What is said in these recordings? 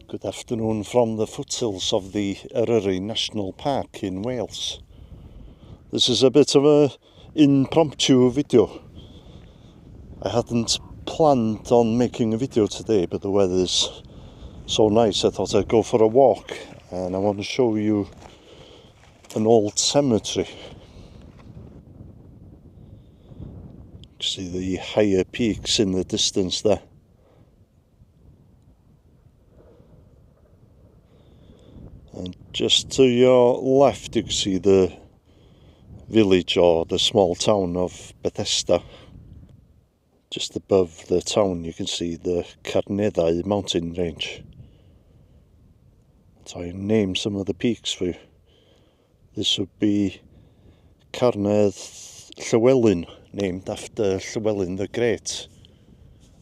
Good afternoon from the foothills of the Eryri National Park in Wales. This is a bit of an impromptu video. I hadn't planned on making a video today, but the weather's so nice I thought I'd go for a walk, and I want to show you an old cemetery. You see the higher peaks in the distance there. And just to your left you can see the village or the small town of Bethesda. Just above the town you can see the Carneddau mountain range. So I name some of the peaks for you. This would be Carnedd Llywelyn, named after Llywelyn the Great,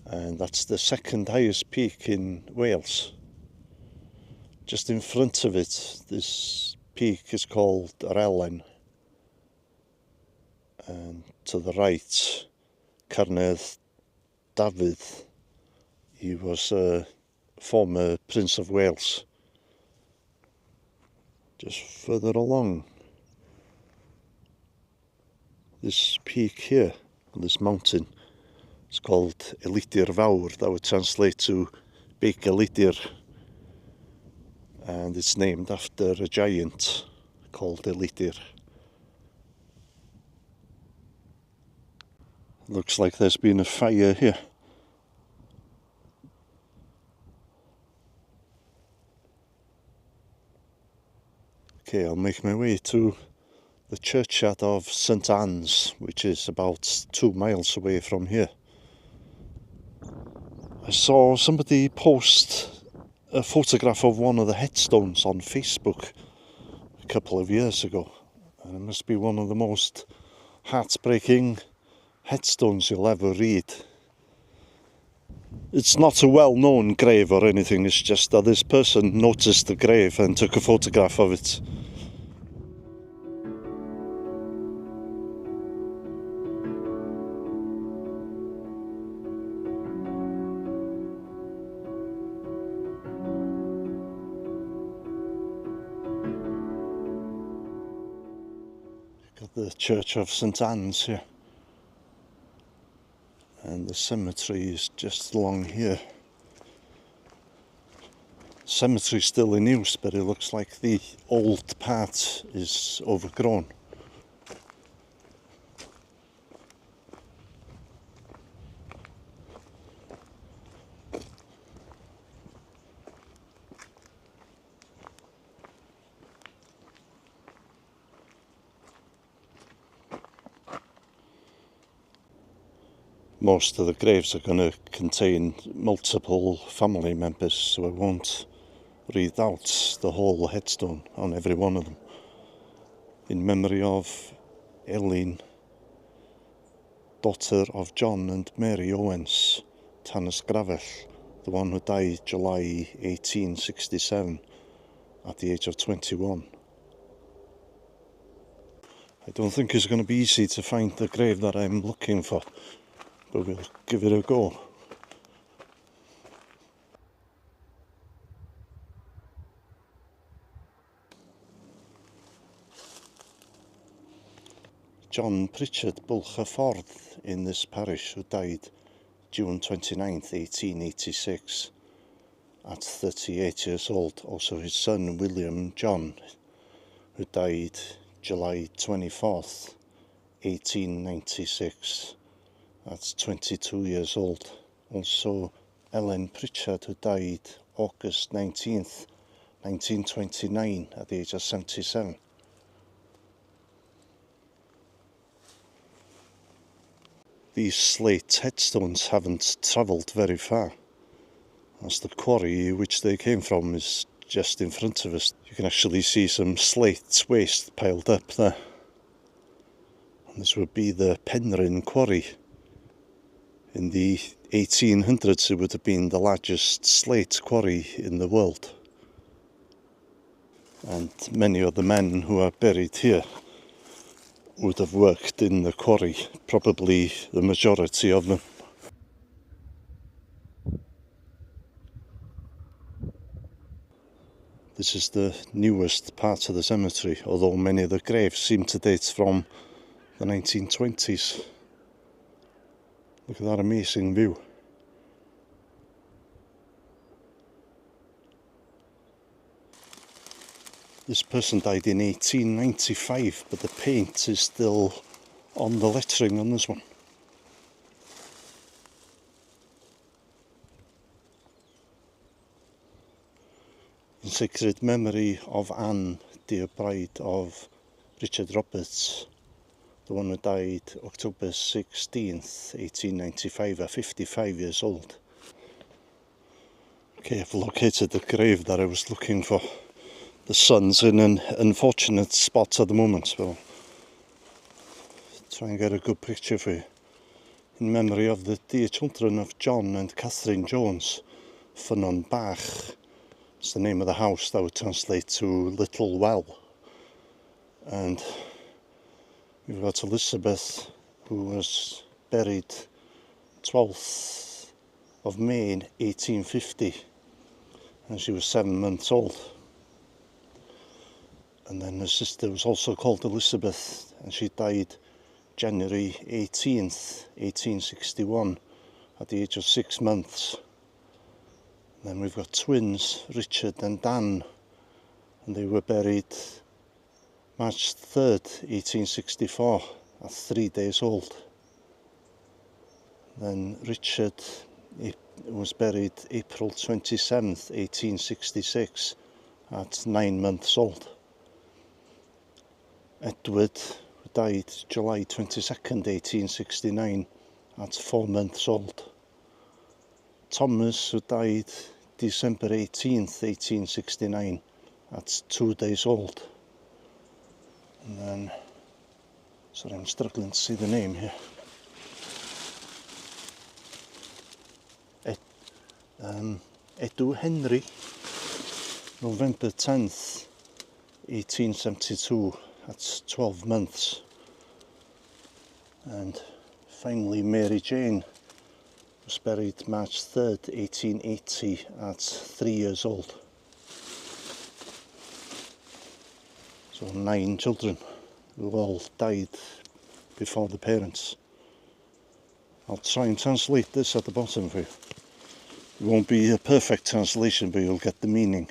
and that's the second highest peak in Wales. Just in front of it, this peak is called Eryri, and to the right, Carnedd David. He was a former Prince of Wales. Just further along, this peak here, this mountain, is called Eryri Fawr. That would translate to Big Eryri. And it's named after a giant called Eryri. Looks like there's been a fire here. Okay, I'll make my way to the churchyard of St Anne's, which is about 2 miles away from here. I saw somebody post a photograph of one of the headstones on Facebook a couple of years ago, and it must be one of the most heartbreaking headstones you'll ever read. It's not a well-known grave or anything, it's just that this person noticed the grave and took a photograph of it. Got the Church of St Anne's here, and the cemetery is just along here. The cemetery's still in use, but it looks like the old part is overgrown. Most of the graves are going to contain multiple family members, so I won't read out the whole headstone on every one of them. In memory of Eileen, daughter of John and Mary Owens, Saddest Grave, the one who died July 1867 at the age of 21. I don't think it's going to be easy to find the grave that I'm looking for, but we'll give it a go. John Pritchard Bulchafford in this parish, who died June 29th, 1886, at 38 years old. Also his son William John, who died July 24th, 1896. That's 22 years old. Also Ellen Pritchard, who died August 19th, 1929 at the age of 77. These slate headstones haven't travelled very far, as the quarry which they came from is just in front of us. You can actually see some slate waste piled up there. And this would be the Penrhyn quarry. In the 1800s it would have been the largest slate quarry in the world. And many of the men who are buried here would have worked in the quarry, probably the majority of them. This is the newest part of the cemetery, although many of the graves seem to date from the 1920s. Look at that amazing view. This person died in 1895, but the paint is still on the lettering on this one. In sacred memory of Anne, dear bride of Richard Roberts, the one who died October 16th, 1895, at 55 years old. Okay, I've located the grave that I was looking for. The sun's in an unfortunate spot at the moment, so I'll try and get a good picture for you. In memory of the dear children of John and Catherine Jones, Ffynnon Bach. It's the name of the house that would translate to Little Well. And we've got Elizabeth, who was buried 12th of May 1850, and she was 7 months old. And then her sister was also called Elizabeth, and she died January 18th, 1861, at the age of 6 months. And then we've got twins, Richard and Dan, and they were buried March 3rd, 1864, at 3 days old. Then Richard was buried April 27th, 1866, at 9 months old. Edward died July 22nd, 1869, at 4 months old. Thomas, who died December 18th, 1869, at 2 days old. And then, sorry, I'm struggling to see the name here. Edu Henry, November 10th, 1872, at 12 months. And finally, Mary Jane was buried March 3rd, 1880, at 3 years old. So 9 children who all died before the parents. I'll try and translate this at the bottom for you. It won't be a perfect translation, but you'll get the meaning.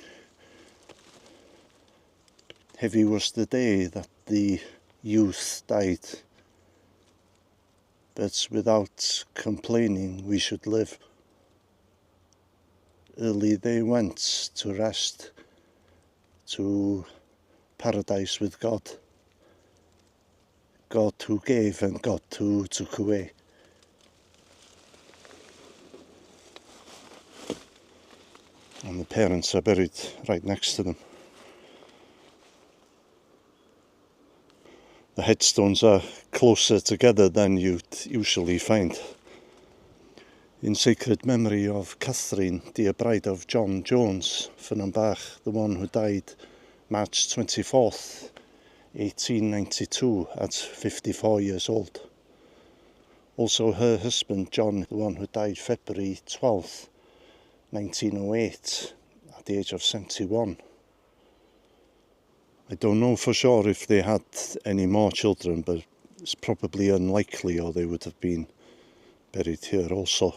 Heavy was the day that the youth died, but without complaining we should live. Early they went to rest, to paradise with God. God who gave and God who took away. And the parents are buried right next to them. The headstones are closer together than you'd usually find. In sacred memory of Catherine, dear bride of John Jones, Ffynnon Bach, the one who died March 24th, 1892, at 54 years old. Also her husband John, the one who died February 12th, 1908, at the age of 71. I don't know for sure if they had any more children, but it's probably unlikely, or they would have been buried here also.